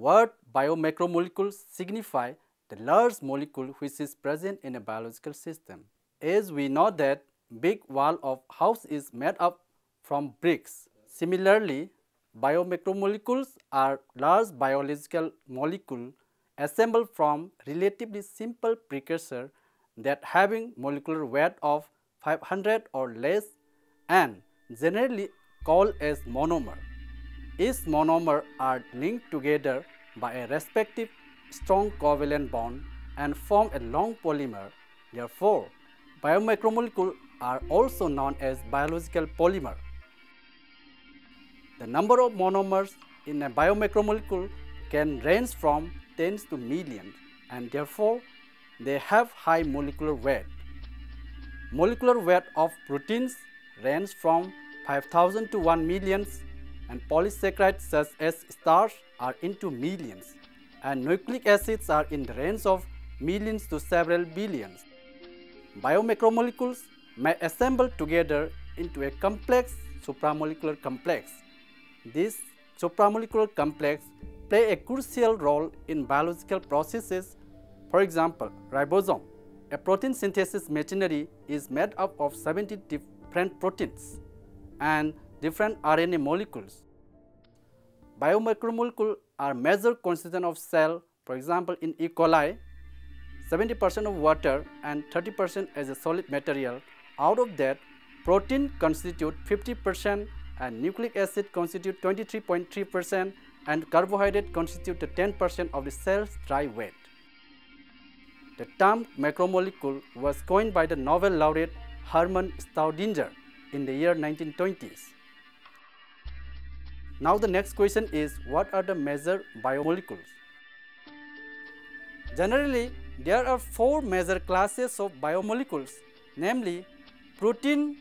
word biomacromolecules signify the large molecule which is present in a biological system. As we know that big wall of house is made up from bricks. Similarly, biomacromolecules are large biological molecules assembled from relatively simple precursor that having molecular weight of 500 or less and generally called as monomer. Each monomer are linked together by a respective strong covalent bond and form a long polymer. Therefore, biomacromolecules are also known as biological polymer. The number of monomers in a biomacromolecule can range from tens to millions, and therefore they have high molecular weight. Molecular weight of proteins range from 5,000 to 1 million, and polysaccharides such as starch are into millions, and nucleic acids are in the range of millions to several billions. Biomacromolecules may assemble together into a complex supramolecular complex. This supramolecular complex play a crucial role in biological processes. For example, ribosome, a protein synthesis machinery, is made up of 70 different proteins and different RNA molecules. Biomacromolecules are major constituent of cell. For example, in E. coli, 70% of water and 30% as a solid material. Out of that, protein constitute 50% and nucleic acid constitute 23.3% and carbohydrate constitute 10% of the cell's dry weight. The term macromolecule was coined by the Nobel laureate Hermann Staudinger in the year 1920s. Now the next question is, what are the major biomolecules? Generally, there are 4 major classes of biomolecules, namely protein,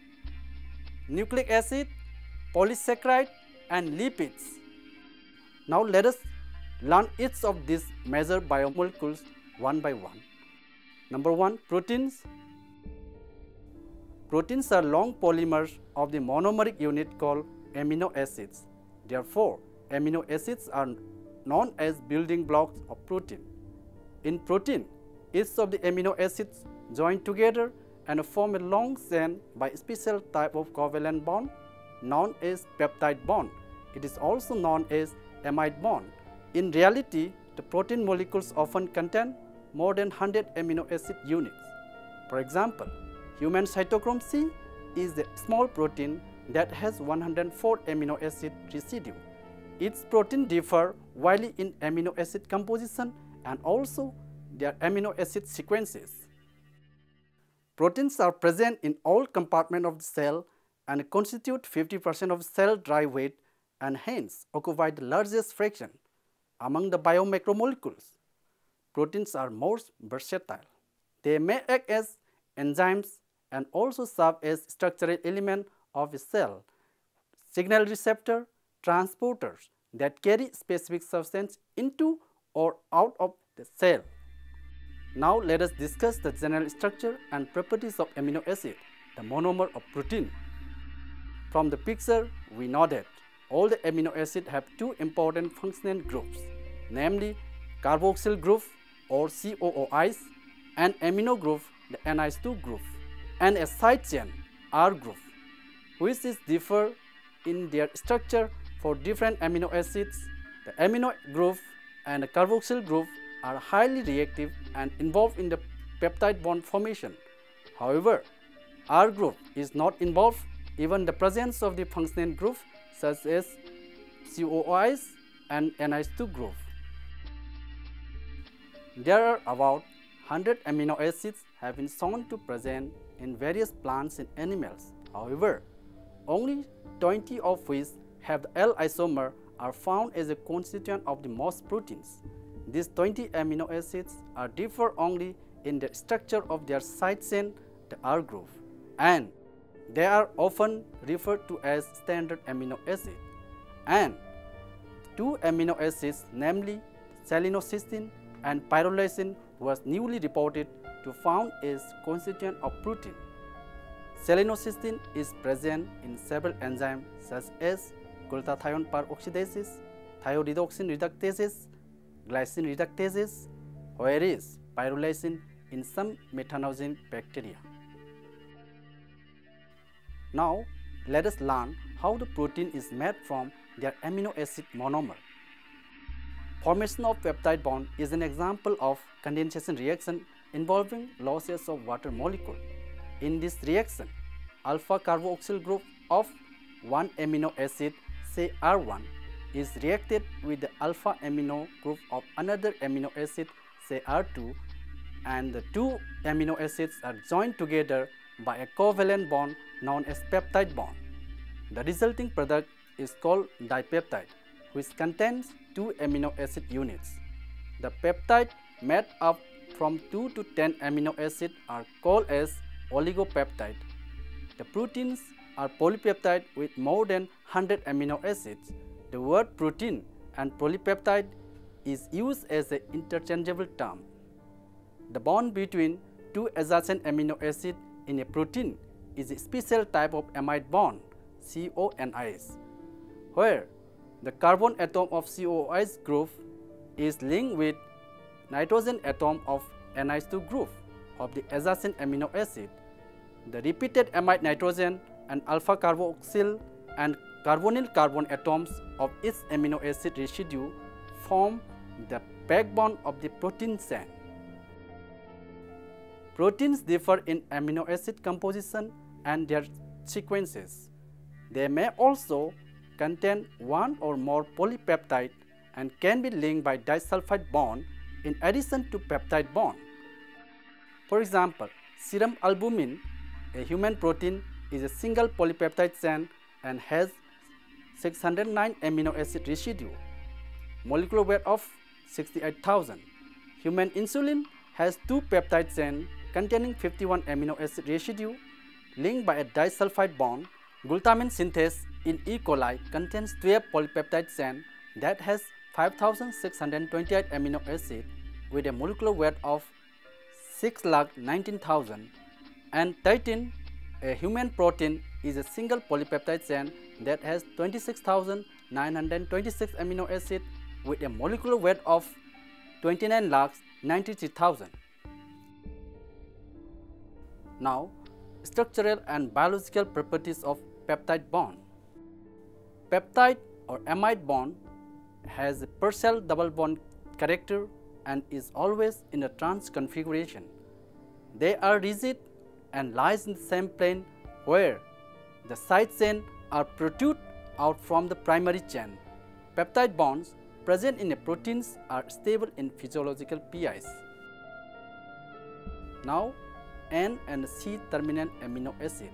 nucleic acid, polysaccharide and lipids. Now let us learn each of these major biomolecules one by one. Number 1, proteins. Proteins are long polymers of the monomeric unit called amino acids. Therefore, amino acids are known as building blocks of protein. In protein, each of the amino acids join together and form a long chain by a special type of covalent bond known as peptide bond. It is also known as amide bond. In reality, the protein molecules often contain more than 100 amino acid units. For example, human cytochrome C is the small protein that has 104 amino acid residue. Its protein differ widely in amino acid composition and also their amino acid sequences. Proteins are present in all compartments of the cell and constitute 50% of cell dry weight and hence occupy the largest fraction among the biomacromolecules. Proteins are most versatile. They may act as enzymes and also serve as structural element of a cell, signal receptor, transporters that carry specific substance into or out of the cell. Now let us discuss the general structure and properties of amino acid, the monomer of protein. From the picture, we know that all the amino acids have 2 important functional groups, namely carboxyl group or COOIs and amino group, the NH2 group, and a side chain R group, which is differ in their structure for different amino acids. The amino group and the carboxyl group are highly reactive and involved in the peptide bond formation. However, R group is not involved. Even the presence of the functional group such as COOIs and NH2 group. There are about 100 amino acids have been shown to present in various plants and animals. However, only 20 of which have the L isomer are found as a constituent of the most proteins. These 20 amino acids are differ only in the structure of their side chain, the R group, and they are often referred to as standard amino acid. And 2 amino acids, namely selenosystine and pyrrolysine, was newly reported to found as constituent of protein. Selenosystine is present in several enzymes such as glutathione peroxidases, thioredoxin reductases, glycine reductases, whereas pyrrolysine in some methanogen bacteria. Now, let us learn how the protein is made from their amino acid monomer. Formation of peptide bond is an example of condensation reaction involving losses of water molecule. In this reaction, alpha carboxyl group of one amino acid, say R1, is reacted with the alpha amino group of another amino acid, say R2, and the two amino acids are joined together by a covalent bond known as peptide bond. The resulting product is called dipeptide, which contains two amino acid units. The peptide made up from 2 to 10 amino acids are called as oligopeptide. The proteins are polypeptide with more than 100 amino acids. The word protein and polypeptide is used as an interchangeable term. The bond between two adjacent amino acids in a protein is a special type of amide bond, CONIs, where the carbon atom of COOH group is linked with nitrogen atom of NH2 group of the adjacent amino acid. The repeated amide nitrogen and alpha carboxyl and carbonyl carbon atoms of each amino acid residue form the backbone of the protein chain. Proteins differ in amino acid composition and their sequences. They may also contain one or more polypeptide and can be linked by disulfide bond in addition to peptide bond. For example, serum albumin, a human protein, is a single polypeptide chain and has 609 amino acid residue, molecular weight of 68,000. Human insulin has two peptide chains containing 51 amino acid residue linked by a disulfide bond. Glutamine synthase in E. coli contains 12 polypeptide chain that has 5,628 amino acids with a molecular weight of 6,19,000, and titin, a human protein, is a single polypeptide chain that has 26,926 amino acids with a molecular weight of 29,93,000. Now, structural and biological properties of peptide bond. Peptide or amide bond has a partial double bond character and is always in a trans configuration. They are rigid and lies in the same plane where the side chain are protrude out from the primary chain. Peptide bonds present in a proteins are stable in physiological pIs. Now, N and C terminal amino acid.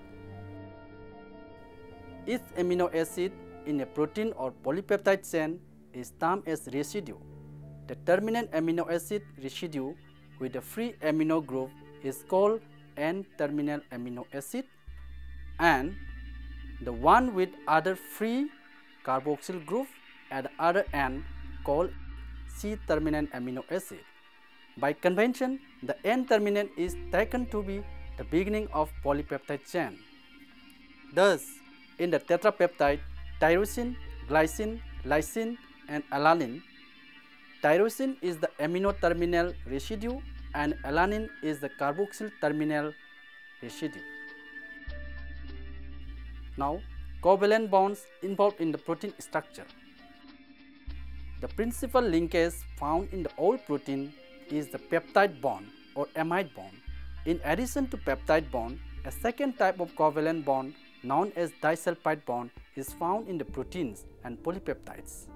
Each amino acid in a protein or polypeptide chain is termed as residue. The terminal amino acid residue with a free amino group is called N-terminal amino acid, and the one with other free carboxyl group at the other end called C-terminal amino acid. By convention, the N-terminal is taken to be the beginning of polypeptide chain. Thus, in the tetrapeptide tyrosine, glycine, lysine and alanine, tyrosine is the amino terminal residue and alanine is the carboxyl terminal residue. Now, covalent bonds involved in the protein structure. The principal linkage found in the all protein is the peptide bond or amide bond. In addition to peptide bond, a second type of covalent bond known as disulfide bond is found in the proteins and polypeptides.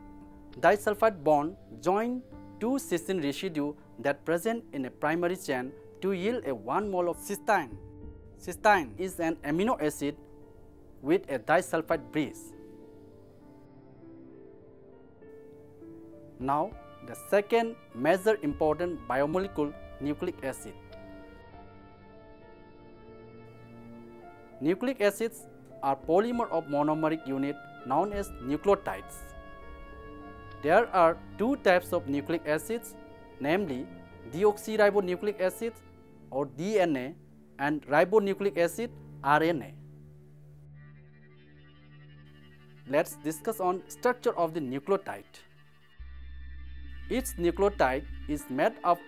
Disulfide bond join two cysteine residue that present in a primary chain to yield a 1 mole of cysteine. Cysteine is an amino acid with a disulfide base. Now, the second major important biomolecule, nucleic acid. Nucleic acids are polymer of monomeric unit known as nucleotides. There are two types of nucleic acids, namely deoxyribonucleic acid or DNA and ribonucleic acid RNA. Let's discuss on structure of the nucleotide. Each nucleotide is made up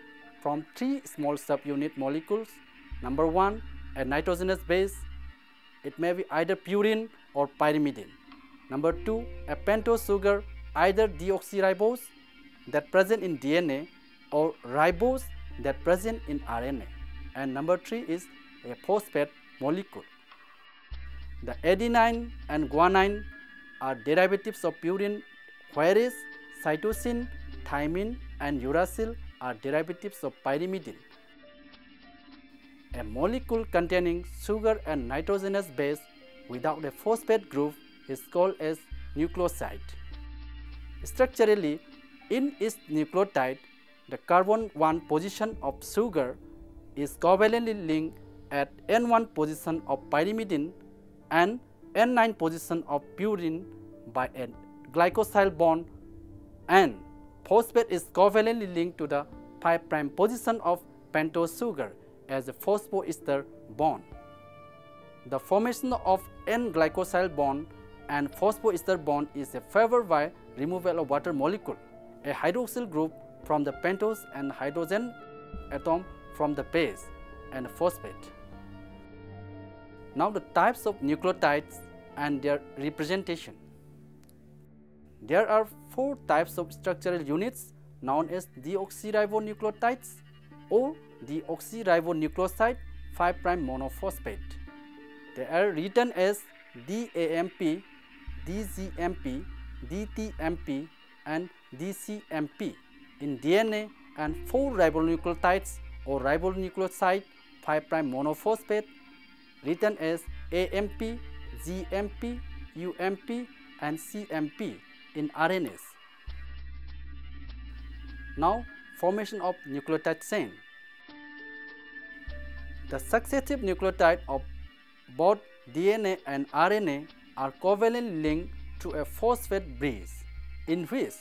from 3 small subunit molecules. Number 1, a nitrogenous base. It may be either purine or pyrimidine. Number 2, a pentose sugar, either deoxyribose that present in DNA or ribose that present in RNA. And number 3 is a phosphate molecule. The adenine and guanine are derivatives of purine, whereas cytosine, thymine and uracil are derivatives of pyrimidine. A molecule containing sugar and nitrogenous base without a phosphate group is called as nucleoside. Structurally, in each nucleotide, the carbon 1 position of sugar is covalently linked at N1 position of pyrimidine and N9 position of purine by a glycosyl bond, and phosphate is covalently linked to the 5' position of pentose sugar as a phosphoester bond. The formation of N-glycosyl bond and phosphoester bond is favored by removal of water molecule, a hydroxyl group from the pentose and hydrogen atom from the base, and a phosphate. Now the types of nucleotides and their representation. There are 4 types of structural units known as deoxyribonucleotides or deoxyribonucleoside 5' monophosphate. They are written as DAMP, DGMP, DTMP and DCMP in DNA, and 4 ribonucleotides or ribonucleoside 5' monophosphate written as AMP, GMP, UMP and CMP in RNAs. Now, formation of nucleotide chain. The successive nucleotide of both DNA and RNA are covalently linked to a phosphate bridge, in which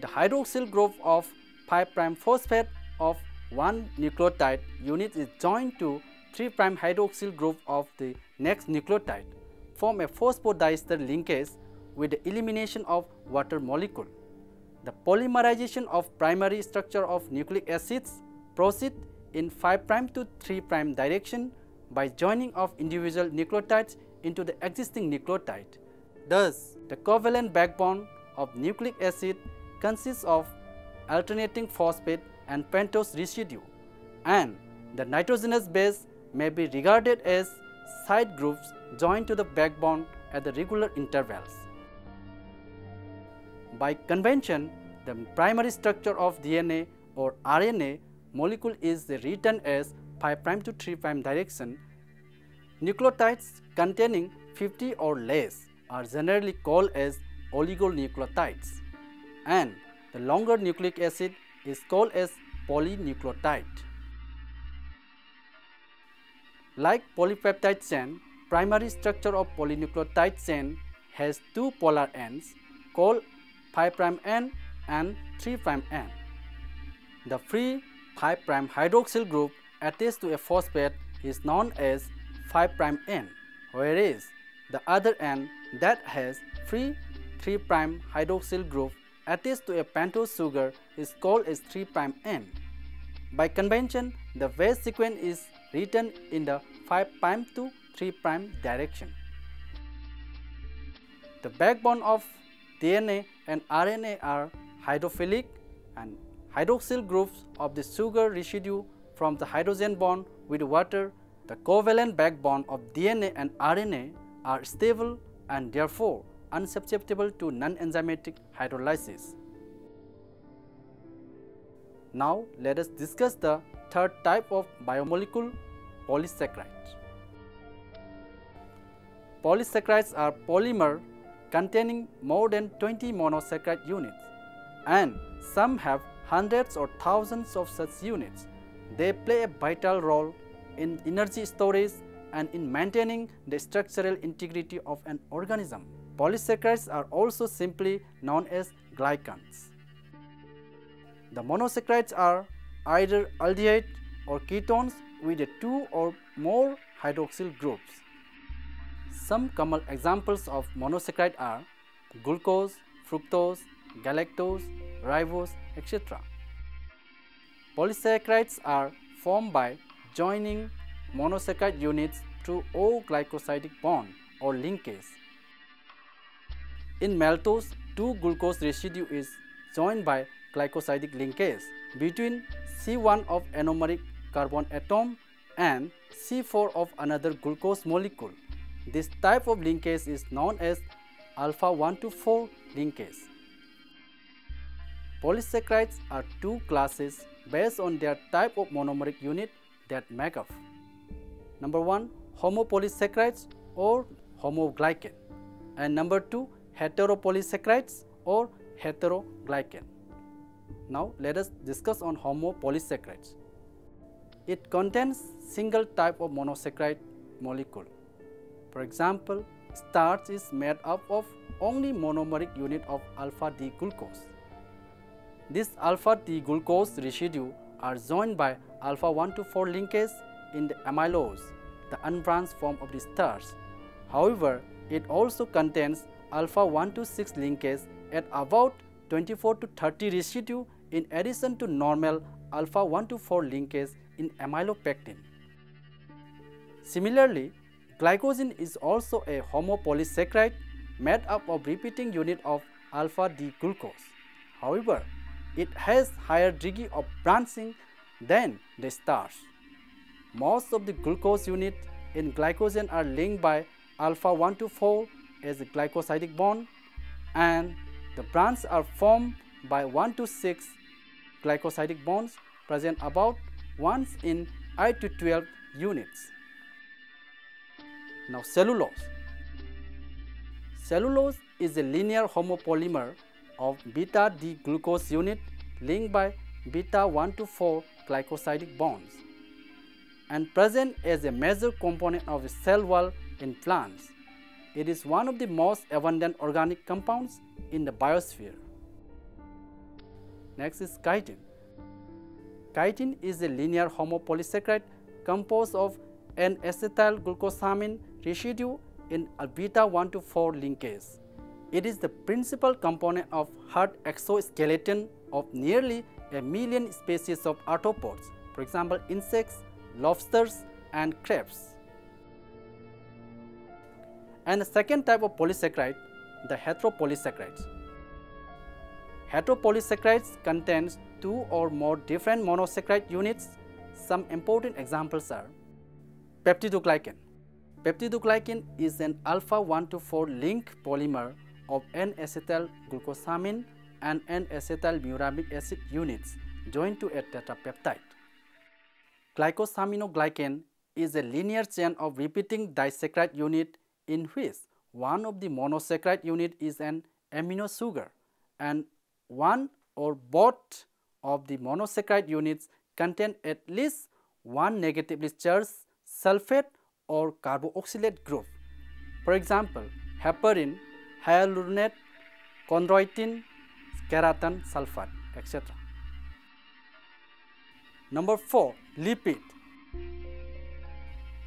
the hydroxyl group of 5' phosphate of one nucleotide unit is joined to 3' hydroxyl group of the next nucleotide, form a phosphodiester linkage with the elimination of water molecule. The polymerization of primary structure of nucleic acids proceed in 5' to 3' direction by joining of individual nucleotides into the existing nucleotide. Thus, the covalent backbone of nucleic acid consists of alternating phosphate and pentose residue, and the nitrogenous base may be regarded as side groups joined to the backbone at the regular intervals. By convention, the primary structure of DNA or RNA molecule is written as 5' to 3' direction. Nucleotides containing 50 or less are generally called as oligonucleotides, and the longer nucleic acid is called as polynucleotide. Like polypeptide chain, primary structure of polynucleotide chain has 2 polar ends called 5' N and 3' N. The free 5' hydroxyl group attached to a phosphate is known as 5' N, whereas the other end that has free 3' hydroxyl group attached to a pentose sugar is called as 3' N. By convention, the base sequence is written in the 5' to 3' direction. The backbone of DNA and RNA are hydrophilic, and hydroxyl groups of the sugar residue from the hydrogen bond with water. The covalent backbone of DNA and RNA are stable and therefore unsusceptible to non-enzymatic hydrolysis. Now let us discuss the third type of biomolecule, polysaccharides. Polysaccharides are polymer containing more than 20 monosaccharide units, and some have hundreds or thousands of such units. They play a vital role in energy storage and in maintaining the structural integrity of an organism. Polysaccharides are also simply known as glycans. The monosaccharides are either aldehyde or ketones with 2 or more hydroxyl groups. Some common examples of monosaccharide are glucose, fructose, galactose, ribose, etc. Polysaccharides are formed by joining monosaccharide units through O-glycosidic bond or linkage. In maltose, 2-glucose residue is joined by glycosidic linkage between C1 of anomeric carbon atom and C4 of another glucose molecule. This type of linkage is known as alpha 1 to 4 linkage. Polysaccharides are two classes based on their type of monomeric unit that make up. Number 1, homopolysaccharides or homoglycan, and number 2, heteropolysaccharides or heteroglycan. Now let us discuss on homopolysaccharides. It contains single type of monosaccharide molecule. For example, starch is made up of only monomeric unit of alpha D glucose. This alpha D glucose residue are joined by alpha 1 to 4 linkage in the amylose, the unbranched form of the starch. However, it also contains alpha 1 to 6 linkage at about 24 to 30 residue in addition to normal alpha 1 to 4 linkage in amylopectin. Similarly, glycogen is also a homopolysaccharide made up of repeating unit of alpha D glucose. However, it has higher degree of branching than the starch. Most of the glucose units in glycogen are linked by alpha 1 to 4 as a glycosidic bond, and the branches are formed by 1 to 6 glycosidic bonds present about once in 8 to 12 units. Now cellulose. Cellulose is a linear homopolymer of beta D glucose unit linked by beta 1 to 4 glycosidic bonds and present as a major component of the cell wall in plants. It is one of the most abundant organic compounds in the biosphere. Next is chitin. Chitin is a linear homopolysaccharide composed of an acetyl glucosamine residue in a beta 1 to 4 linkage. It is the principal component of heart exoskeleton of nearly 1 million species of arthropods, for example insects, lobsters and crabs. And the second type of polysaccharide, the heteropolysaccharides. Heteropolysaccharides contains 2 or more different monosaccharide units. Some important examples are peptidoglycan. Peptidoglycan is an alpha 1 to 4 link polymer of N-acetyl glucosamine and N-acetyl muramic acid units joined to a tetrapeptide. Glycosaminoglycan is a linear chain of repeating disaccharide unit in which one of the monosaccharide unit is an amino sugar and one or both of the monosaccharide units contain at least one negatively charged sulfate or carboxylate group. For example, heparin, hyaluronate, chondroitin, keratan sulfate, etc. Number 4, lipid.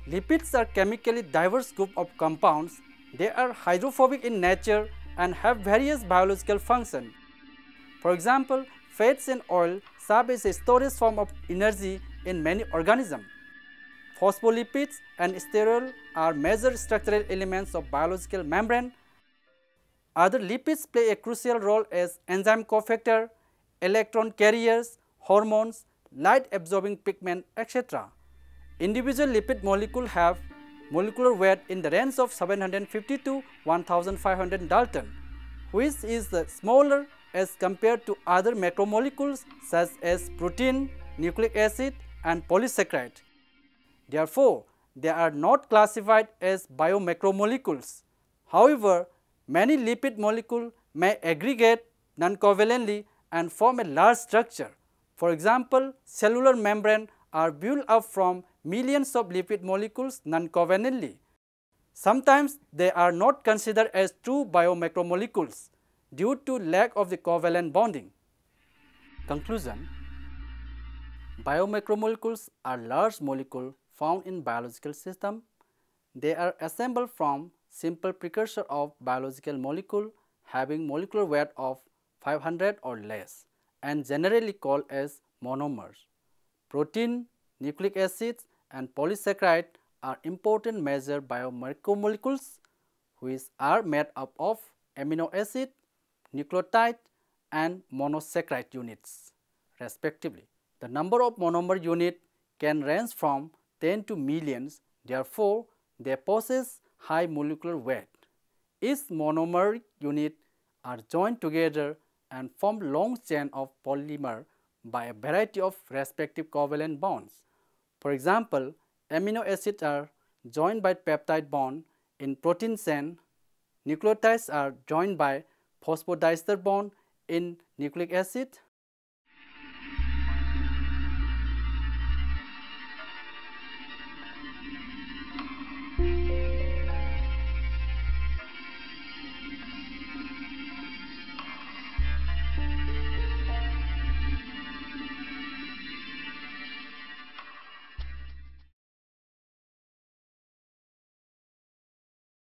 Lipids are chemically diverse group of compounds. They are hydrophobic in nature and have various biological functions. For example, fats and oil serve as a storage form of energy in many organisms. Phospholipids and sterol are major structural elements of biological membrane. Other lipids play a crucial role as enzyme cofactor, electron carriers, hormones, light absorbing pigment, etc. Individual lipid molecules have molecular weight in the range of 750 to 1500 Dalton, which is smaller as compared to other macromolecules such as protein, nucleic acid and polysaccharide. Therefore, they are not classified as biomacromolecules. However, many lipid molecules may aggregate non-covalently and form a large structure. For example, cellular membranes are built up from millions of lipid molecules non-covalently. Sometimes they are not considered as true biomacromolecules due to lack of the covalent bonding. Conclusion: biomacromolecules are large molecules found in biological system. They are assembled from simple precursor of biological molecule having molecular weight of 500 or less. and generally called as monomers. Protein, nucleic acids and polysaccharide are important major biomacromolecules which are made up of amino acid, nucleotide and monosaccharide units respectively. The number of monomer units can range from 10 to millions, therefore, they possess high molecular weight. Each monomer unit are joined together and form long chain of polymer by a variety of respective covalent bonds. For example, amino acids are joined by peptide bond in protein chain, nucleotides are joined by phosphodiester bond in nucleic acid,